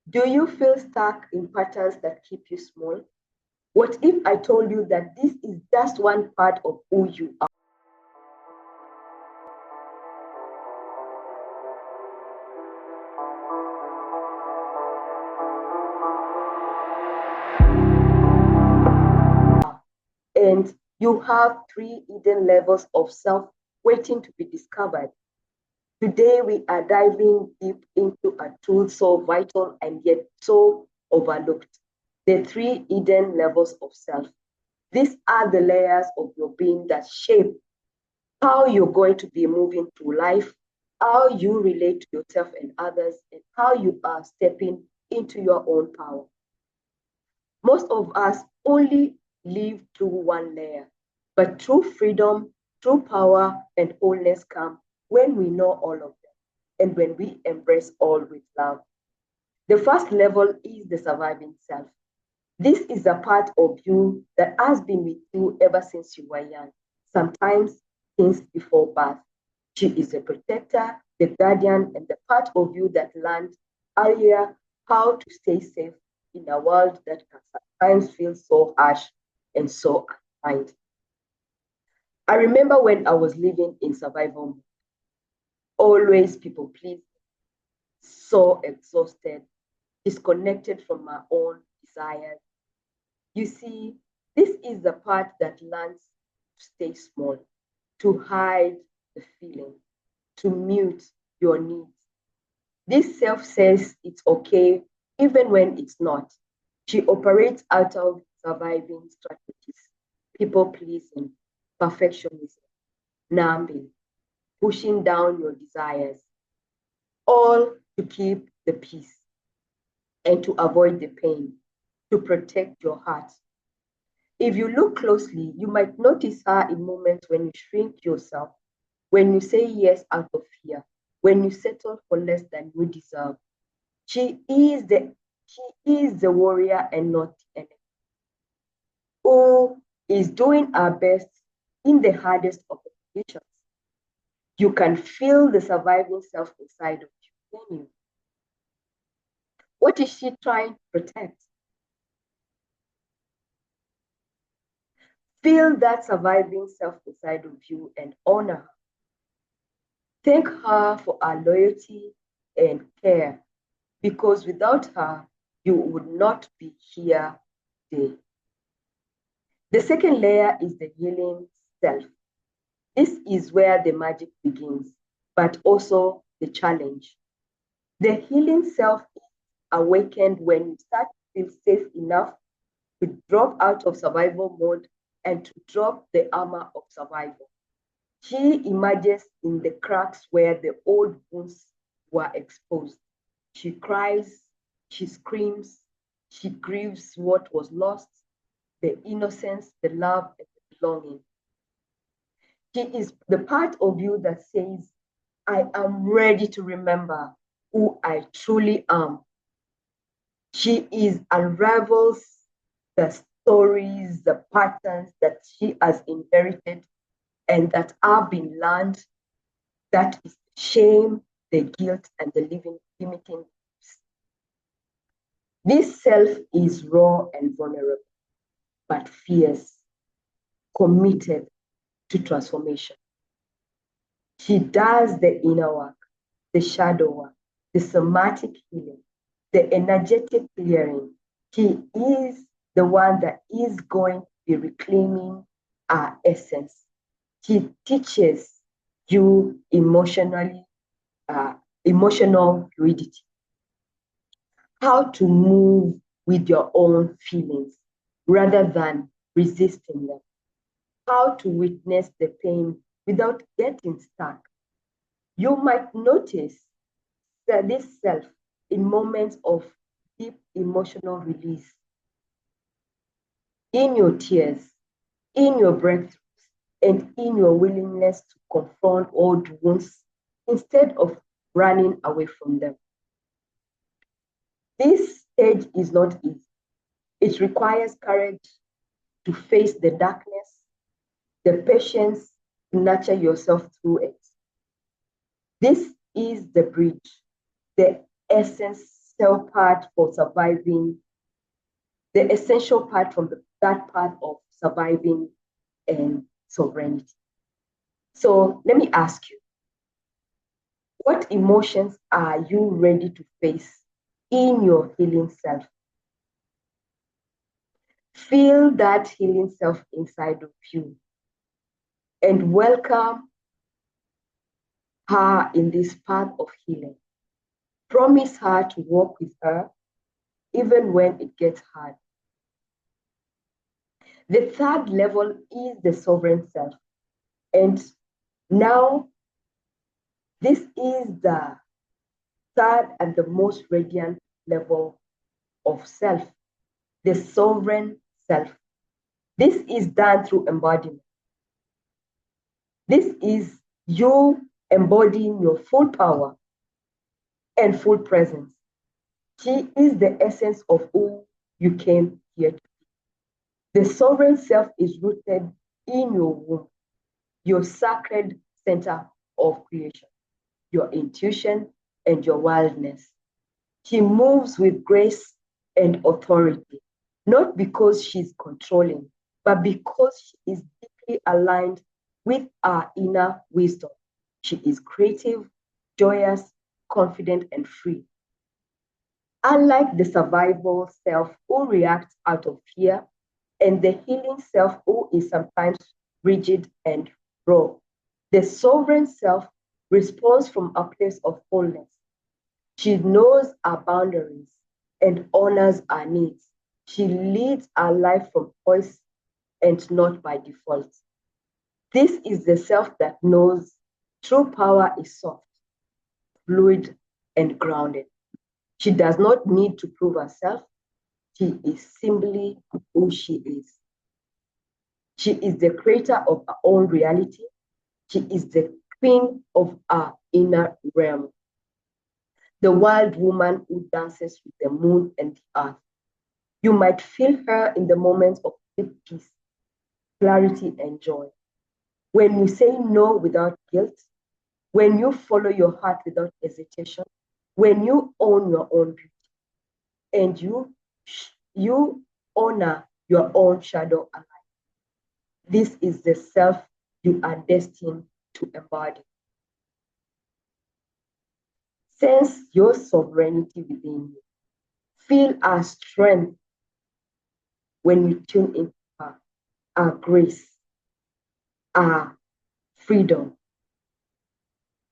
Do you feel stuck in patterns that keep you small? What if I told you that this is just one part of who you are? And you have three hidden levels of self waiting to be discovered. Today, we are diving deep into a tool so vital and yet so overlooked, the three hidden levels of self. These are the layers of your being that shape how you're going to be moving through life, how you relate to yourself and others, and how you are stepping into your own power. Most of us only live through one layer, but true freedom, true power, and wholeness come when we know all of them and when we embrace all with love. The first level is the surviving self. This is a part of you that has been with you ever since you were young, sometimes since before birth. She is the protector, the guardian, and the part of you that learned earlier how to stay safe in a world that can sometimes feel so harsh and so unkind. I remember when I was living in survival mode, always people pleasing, so exhausted, disconnected from my own desires. You see, this is the part that learns to stay small, to hide the feeling, to mute your needs. This self says it's okay even when it's not. She operates out of surviving strategies, people pleasing, perfectionism, numbing, pushing down your desires, all to keep the peace and to avoid the pain, to protect your heart. If you look closely, you might notice her in moments when you shrink yourself, when you say yes out of fear, when you settle for less than you deserve. She is the she is the warrior and not the enemy, who is doing her best in the hardest of conditions. You can feel the surviving self inside of you. Can you? What is she trying to protect? Feel that surviving self inside of you and honor her. Thank her for her loyalty and care, because without her, you would not be here today. The second layer is the healing self. This is where the magic begins, but also the challenge. The healing self is awakened when you start to feel safe enough to drop out of survival mode and to drop the armor of survival. She emerges in the cracks where the old wounds were exposed. She cries, she screams, she grieves what was lost, the innocence, the love, and the belonging. She is the part of you that says, I am ready to remember who I truly am. She is unravels the stories, the patterns that she has inherited and that have been learned. That is the shame, the guilt, and the living limiting beliefs. This self is raw and vulnerable, but fierce, committed to transformation. She does the inner work, the shadow work, the somatic healing, the energetic clearing. She is the one that is going to be reclaiming our essence. She teaches you emotional fluidity, how to move with your own feelings rather than resisting them, how to witness the pain without getting stuck. You might notice that this self in moments of deep emotional release, in your tears, in your breakthroughs, and in your willingness to confront old wounds instead of running away from them. This stage is not easy. It requires courage to face the darkness, the patience to nurture yourself through it. This is the bridge, the essence cell part for surviving, the essential part from that part of surviving and sovereignty. So let me ask you, what emotions are you ready to face in your healing self? Feel that healing self inside of you and welcome her in this path of healing. Promise her to walk with her even when it gets hard. The third level is the sovereign self. And now, this is the third and the most radiant level of self, the sovereign self. This is done through embodiment. This is you embodying your full power and full presence. She is the essence of who you came here to be. The sovereign self is rooted in your womb, your sacred center of creation, your intuition, and your wildness. She moves with grace and authority, not because she's controlling, but because she is deeply aligned with our inner wisdom. She is creative, joyous, confident, and free. Unlike the survival self who reacts out of fear, and the healing self who is sometimes rigid and raw, the sovereign self responds from a place of wholeness. She knows our boundaries and honors our needs. She leads our life from choice and not by default. This is the self that knows true power is soft, fluid, and grounded. She does not need to prove herself. She is simply who she is. She is the creator of her own reality. She is the queen of our inner realm, the wild woman who dances with the moon and the earth. You might feel her in the moments of deep peace, clarity, and joy. When you say no without guilt, when you follow your heart without hesitation, when you own your own beauty, and you honor your own shadow alive. This is the self you are destined to embody. Sense your sovereignty within you. Feel our strength when you tune into her, our grace, our freedom.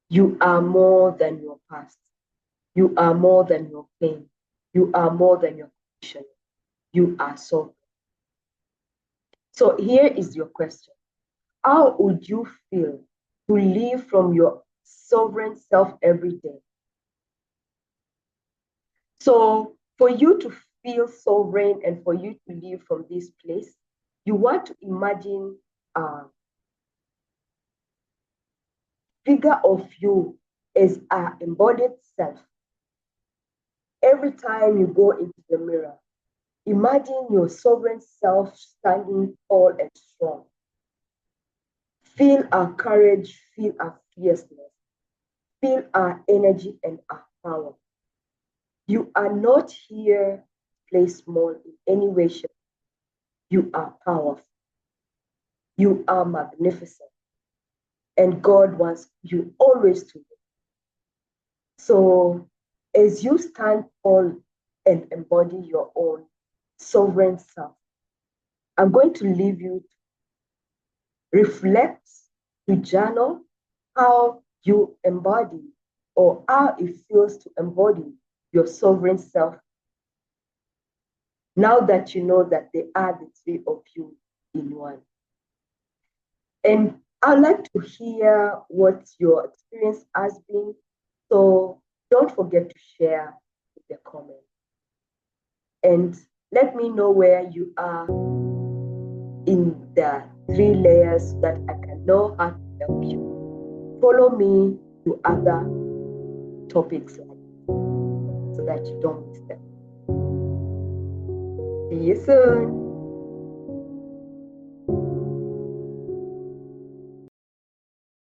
You are more than your past. You are more than your pain. You are more than your condition. You are sovereign. So here is your question. How would you feel to live from your sovereign self every day? So for you to feel sovereign and for you to live from this place, you want to imagine a figure of you as an embodied self. Every time you go into the mirror, imagine your sovereign self standing tall and strong. Feel our courage, feel our fierceness, feel our energy and our power. You are not here to play small in any way, shape. You are powerful. You are magnificent. And God wants you always to be. So as you stand tall and embody your own sovereign self, I'm going to leave you to reflect, to journal how you embody or how it feels to embody your sovereign self. Now that you know that they are the three of you in one. And I'd like to hear what your experience has been. So don't forget to share in the comments. And let me know where you are in the 3 layers so that I can know how to help you. Follow me to other topics like this so that you don't miss them. See you soon.